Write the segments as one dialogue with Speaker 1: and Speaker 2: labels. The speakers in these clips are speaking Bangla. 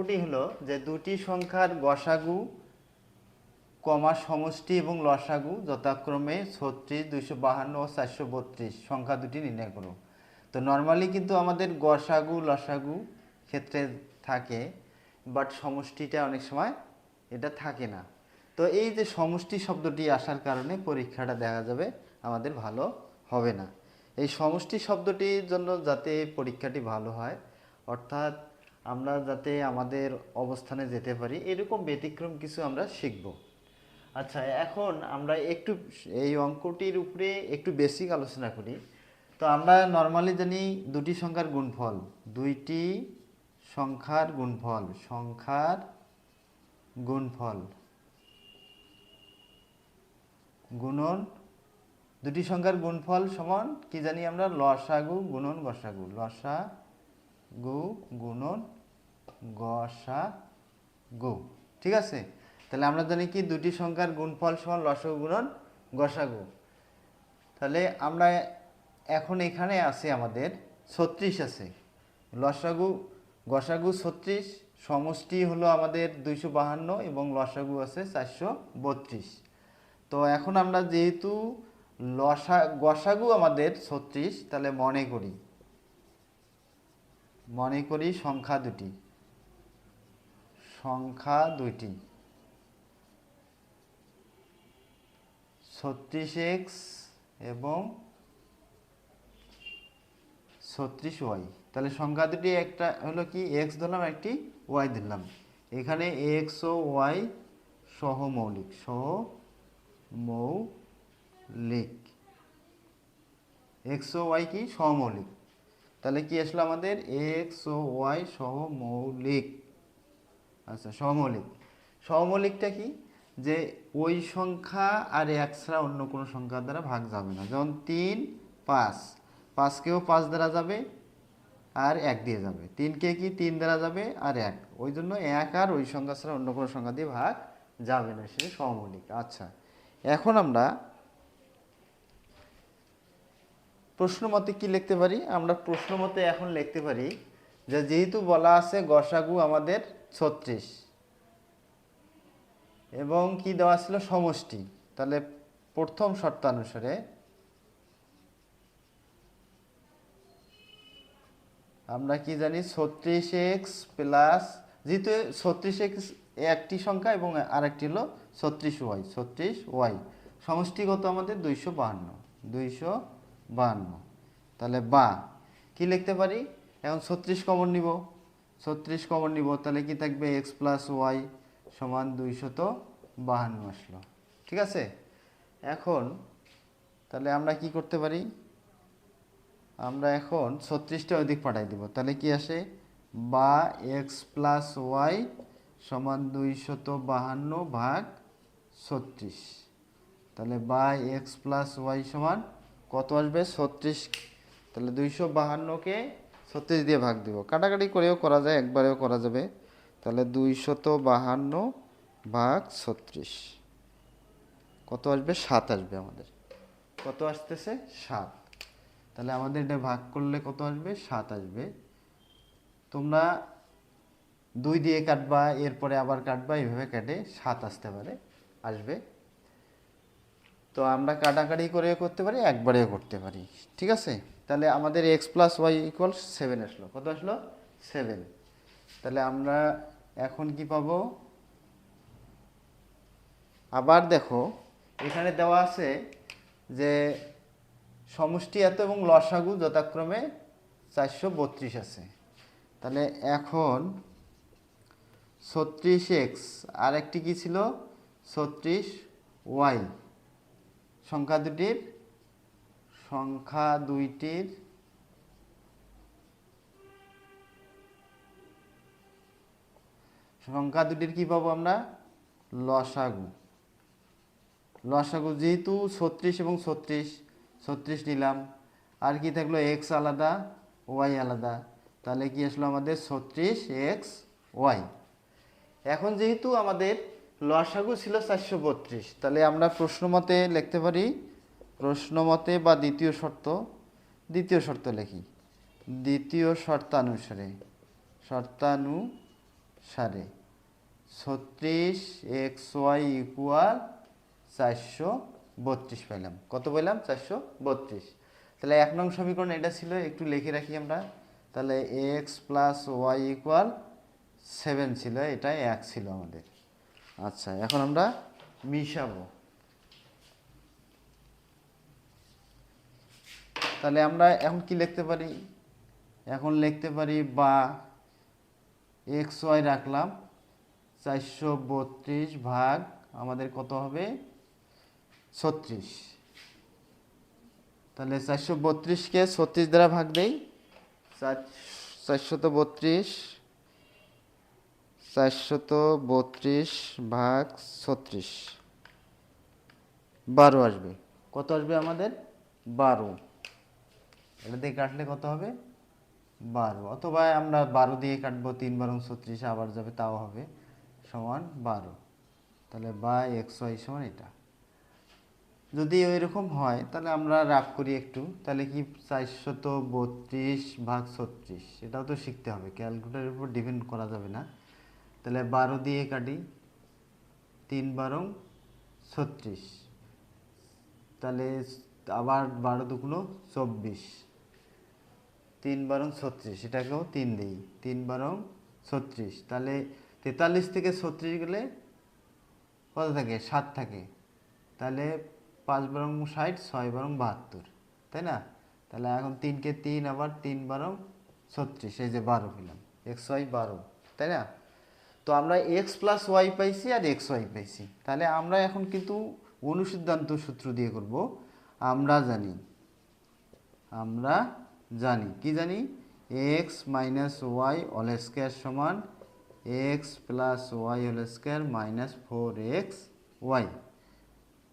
Speaker 1: অঙ্কটি হলো যে দুটি সংখ্যার গসাগু কমা সমষ্টি এবং লসাগু যথাক্রমে 36, 252 ও 432 সংখ্যা দুটি নির্ণয় করো। তো নর্মালি কিন্তু আমাদের গসাগু লসাগু ক্ষেত্রে থাকে, বাট সমষ্টিটা অনেক সময় এটা থাকে না। তো এই যে সমষ্টি শব্দটি আসার কারণে পরীক্ষাটা দেখা যাবে আমাদের ভালো হবে না। এই সমষ্টি শব্দটির জন্য যাতে পরীক্ষাটি ভালো হয়, অর্থাৎ আমরা যাতে আমাদের অবস্থানে যেতে পারি, এরকম ব্যতিক্রম কিছু আমরা শিখব। আচ্ছা, এখন আমরা একটু এই অঙ্কটির উপরে একটু বেসিক আলোচনা করি। তো আমরা নর্মালি জানি দুটি সংখ্যার গুণফল, দুইটি সংখ্যার গুণফল, সংখ্যার গুণফল গুণন, দুটি সংখ্যার গুণফল সমান কি জানি আমরা, লসাগু গুণন গসাগু, লসাগু গুণন গসাগু। ঠিক আছে, তাহলে আমরা জানি কি দুটি সংখ্যার গুণফল সমান লসাগু গুণন গসাগু। তাহলে আমরা এখন এখানে আছে আমাদের 36 আছে, লসাগু গসাগু 36, সমষ্টি হলো আমাদের 252 এবং লসাগু আছে 432। তো এখন আমরা যেহেতু গসাগু আমাদের 36, তাহলে মনে করি সংখ্যা দুটি 36x এবং 36y। তাহলে সংখ্যা দুটি একটা হলো কি এক্স ধরলাম, একটি ওয়াই ধরলাম। এখানে এক্স ও ওয়াই সহমৌলিক, এক্স ও ওয়াই কি সহমৌলিক। তাহলে কি আসলো আমাদের, এক্স ও ওয়াই সহমৌলিক। আচ্ছা, সহমৌলিকটা কি, যে ওই সংখ্যা আর এক ছাড়া অন্য কোনো সংখ্যার দ্বারা ভাগ যাবে না। যেমন 3, 5, 5কেও 5 দ্বারা যাবে আর 1 দিয়ে যাবে, 3কে কি 3 দ্বারা যাবে আর 1, ওই জন্য 1 আর ওই সংখ্যা ছাড়া অন্য কোনো সংখ্যা দিয়ে ভাগ যাবে না, সেটা সহমৌলিক। আচ্ছা, এখন আমরা প্রশ্ন মতে কি লিখতে পারি, আমরা প্রশ্ন মতে এখন লিখতে পারি যে যেহেতু বলা আছে গসাগু আমাদের 36 এবং কি দেওয়া ছিল সমষ্টি, তাহলে প্রথম শর্তানুসারে আমরা কি জানি 36x প্লাস, যেহেতু 36x একটি সংখ্যা এবং আরেকটি হলো 36y, সমষ্টি কত আমাদের 252। তাহলে বা কি লিখতে পারি, এখন 36 কমন নিব, তাহলে কি থাকবে x প্লাস ওয়াই সমান 252 আসলো। ঠিক আছে, এখন তাহলে আমরা কি করতে পারি, আমরা এখন 36টা ওই দিক পাঠাই দিব, তাহলে কি আসে, বা এক্স প্লাস ওয়াই সমান 252 ভাগ 36। তাহলে বা এক্স প্লাস ওয়াই সমান কত আসবে, 36। তাহলে 252কে 36 দিয়ে ভাগ দিব, কাটাকাটি করেও করা যায়, একবারেও করা যাবে। তাহলে 252 ভাগ 36 কত আসবে, 7 আসবে আমাদের। কত আসতেছে, 7। তাহলে আমাদের এটা ভাগ করলে কত আসবে, 7 আসবে। তোমরা 2 দিয়ে কাটবা, এরপরে আবার কাটবা, এইভাবে কেটে 7 আসবে। তো আমরা কাটাকাটি করেও করতে পারি, একবারেও করতে পারি। ঠিক আছে, তাহলে আমাদের এক্স প্লাস ওয়াই ইকুয়াল 7 আসলো। কত আসলো, 7। তাহলে আমরা এখন কি পাবো, আবার দেখো এখানে দেওয়া আছে যে সমষ্টি এত এবং লসাগু যথাক্রমে 432 আছে। তাহলে এখন 36x আর একটি কি ছিল, 36y, সংখ্যা দুইটির কি পাবো আমরা, লসাগু যেহেতু 36 এবং 36 নিলাম, আর কি থাকলো, এক্স আলাদা ওয়াই আলাদা, তাহলে কি আসলো আমাদের 36xy। এখন যেহেতু আমাদের লসাগু ছিল 432, তাহলে আমরা প্রশ্নমতে লিখতে পারি, প্রশ্নমতে বা দ্বিতীয় শর্ত লিখি, দ্বিতীয় শর্তানুসারে সারে 36 এক্স ওয়াই ইকুয়াল 432 পাইলাম। কত পেলাম? 432। তাহলে 1 নং সমীকরণ এটা ছিল, একটু লিখে রাখি আমরা। তাহলে এক্স প্লাস ওয়াই ইকুয়াল 7 ছিল, এটা 1 ছিল আমাদের। আচ্ছা, এখন আমরা মিশাবো। তাহলে আমরা এখন কি লিখতে পারি? এখন লিখতে পারি বা এক্স ওয়াই রাখলাম 432 ভাগ আমাদের কত হবে? 36। তাহলে 432কে 36 দ্বারা ভাগ দেই। 432 ভাগ 36 12 আসবে। কত আসবে আমাদের? 12। এটা দিয়ে কাটলে কত হবে? 12। অথবা আমরা 12 দিয়ে কাটবো, 3 12 36 আবার যাবে, তাও হবে সমান 12। তাহলে বা এক্স ওয়াই সমান এটা। যদি ওই রকম হয় তাহলে আমরা রাফ করি একটু। তাহলে কি 432 ভাগ 36, এটাও তো শিখতে হবে, ক্যালকুলেটরের উপর ডিপেন্ড করা যাবে না। তাহলে 12 দিয়ে কাটি, 3 12 36, তাহলে আবার 12 দুগুণ 24, 3 12 36, এটাকেও 3 দিই, 3 12 36। তাহলে 43 থেকে 36 গেলে কত থাকে? 7 থাকে। তাহলে 5 12 60, 6 12 72, তাই না? তাহলে এখন 3কে 3, আবার 3 12 36, এই যে 12 পেলাম, এক্স ওয়াই 12, তাই না? তো আমরা এক্স প্লাস ওয়াই পাইছি আর এক্স ওয়াই পাইছি। তাহলে আমরা এখন কিন্তু অনুসিদ্ধান্ত সূত্র দিয়ে করব। আমরা জানি কি জানি? X minus Y whole square সমান x plus y whole square minus 4এক্স ওয়াই।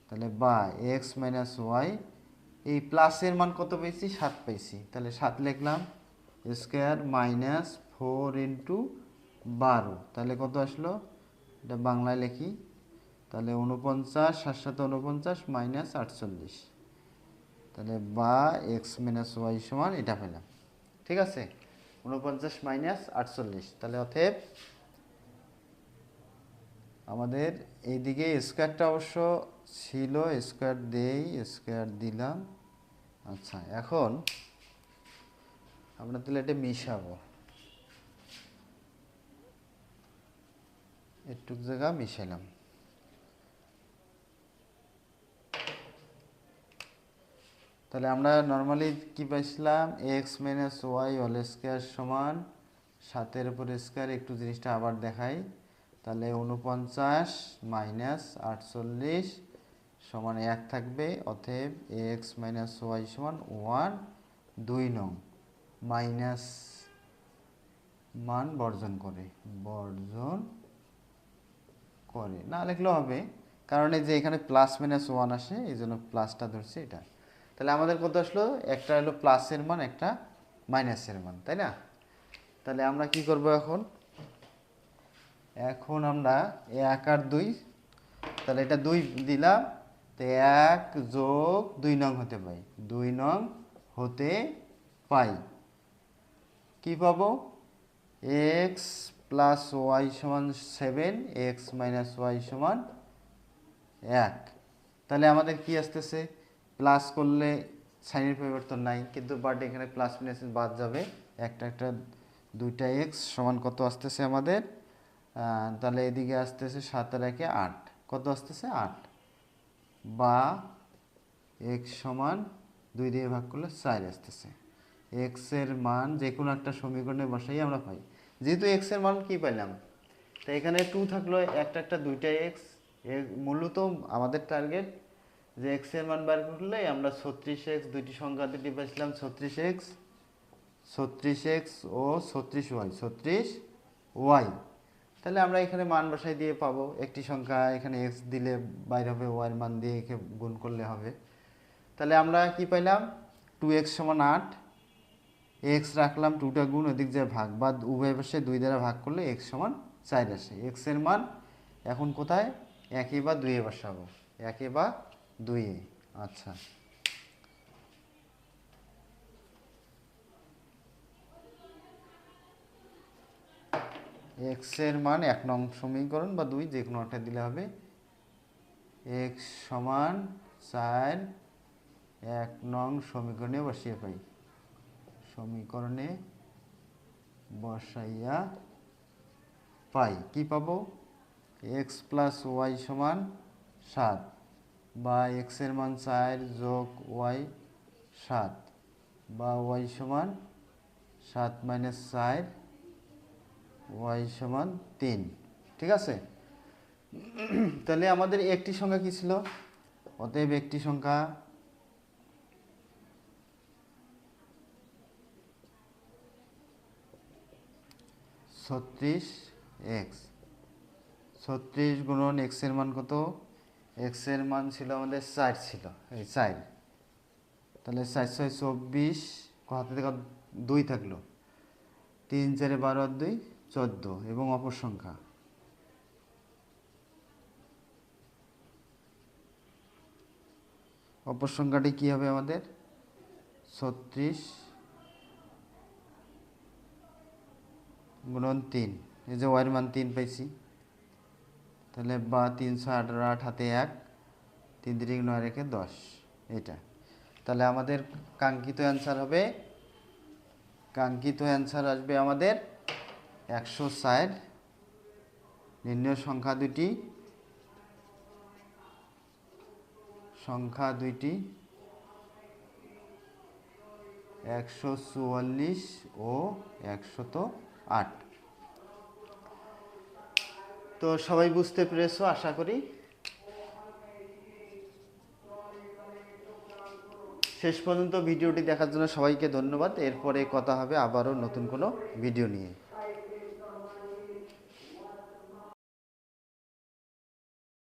Speaker 1: তাহলে বা এক্স মাইনাস ওয়াই, এই প্লাসের মান কত পেয়েছি? 7 পেয়েছি। তাহলে 7 লিখলাম, স্কোয়ার মাইনাস 4 ইন্টু 12, তাহলে কত আসলো? এটা বাংলায় লিখি। তাহলে 49, 7 7 49 মাইনাস 48। তাহলে বা এক্স মাইনাস ওয়াই সমান এটা পেলাম। ঠিক আছে, 49 মাইনাস 48। তাহলে অতএব আমাদের এইদিকে স্কোয়ারটা অবশ্য ছিল, স্কোয়ার দেই, স্কোয়ার দিলাম। আচ্ছা, এখন আমরা তাহলে এটা মিশাবো, একটু জায়গা মিশাইলাম। তাহলে আমরা নর্মালি কি পাইছিলাম? X minus Y whole square সমান 7-এর উপর স্কোয়ার। একটু জিনিসটা আবার দেখাই। তাহলে 49 মাইনাস 48 সমান 1 থাকবে। অতএব এক্স মাইনাস ওয়াই সমান 1। 2 নং মাইনাস মান বর্জন করে না লিখলেও হবে, কারণ এই যে এখানে প্লাস মাইনাস 1 আসে, এই জন্য প্লাসটা ধরছি এটা। তাহলে আমাদের কত আসলো? একটা হলো প্লাসের মান, একটা মাইনাসের মান, তাই না? তাহলে আমরা কি করব এখন? এখন আমরা 1 আর 2, তাহলে এটা 2 দিলাম, তো 1 যোগ 2 নং হতে পাই, 2 নং হতে পাই। কি পাবো? এক্স প্লাস ওয়াই সমান 7, এক্স মাইনাস ওয়াই সমান 1। তাহলে আমাদের কি আসতেছে? প্লাস করলে সাইনের পরিবর্তন নাই, কিন্তু বাট এখানে প্লাস মাইনাস বাদ যাবে, একটা দুইটা এক্স সমান কত আসতেছে আমাদের? তাহলে এদিকে আসতেছে 7 আর 1 8, কত আসতেছে? 8। বা এক্স সমান 2 দিয়ে ভাগ করলে 4 আসতেছে। এক্স এর মান যে কোনো একটা সমীকরণে বসাই আমরা পাই। যেহেতু এক্স এর মান কি পাইলাম, তো এখানে 2 থাকলো, একটা দুইটা এক্স। মূলত আমাদের টার্গেট যে এক্স এর মান বার করলে আমরা 36x, দুইটি সংখ্যা দুটি পাইছিলাম, 36x ও 36y, 36y। তাহলে আমরা এখানে মান বসাই দিয়ে পাবো একটি সংখ্যা, এখানে এক্স দিলে বাইর হবে, ওয়াই এর মান দিয়ে একে গুণ করলে হবে। তাহলে আমরা কি পাইলাম? 2x সমান 8, এক্স রাখলাম, 2টা গুণ, ওদিক যায় ভাগ, বা উভয় পাশে 2 দ্বারা ভাগ করলে এক্স সমান 4 আসে। এক্স এর মান এখন কোথায়? 1 বা 2 এ বসাবো, 1 বা 2 এ। আচ্ছা, এক্স এর মান 1 নং সমীকরণ বা 2 যে কোনো একটা দিলে হবে। এক্স সমান 4 1 নং সমীকরণে বসিয়ে পাই, সমীকরণে বসাইয়া পাই কি পাবো, এক্স প্লাস ওয়াই সমান 7 বা এক্স এর মান 4 যোগ ওয়াই 7 বা ওয়াই সমান 7 মাইনাস 4 ওয়াই সমান 3। ঠিক আছে, তাহলে আমাদের একটি সংখ্যা কি ছিল, অতএব একটি সংখ্যা ছত্রিশ এক্স। 36 গুণন এক্স এর মান কত, এক্স এর মান ছিল আমাদের 4 ছিল, এই 4, তাহলে 4 6 24, হাতে থেকে 2 থাকলো, 3 4 12 আর 2 14 এবং অপর সংখ্যা অপর সংখ্যাটি কি হবে আমাদের 36 গুণন 3, এই যে ওয়াইয়ের মান 3 পাইছি, তাহলে বা 3 6 18 8 হাতে 1, 3 3 9 রেখে 10, এটা। তাহলে আমাদের কাঙ্ক্ষিত অ্যান্সার হবে, কাঙ্ক্ষিত অ্যান্সার আসবে আমাদের 160। নির্ণয় সংখ্যা দুটি 144 ও 108। তো সবাই বুঝতে পেরেছো আশা করি। শেষ পর্যন্ত ভিডিওটি দেখার জন্য সবাইকে ধন্যবাদ। এরপরে কথা হবে আবারও নতুন কোনো ভিডিও নিয়ে।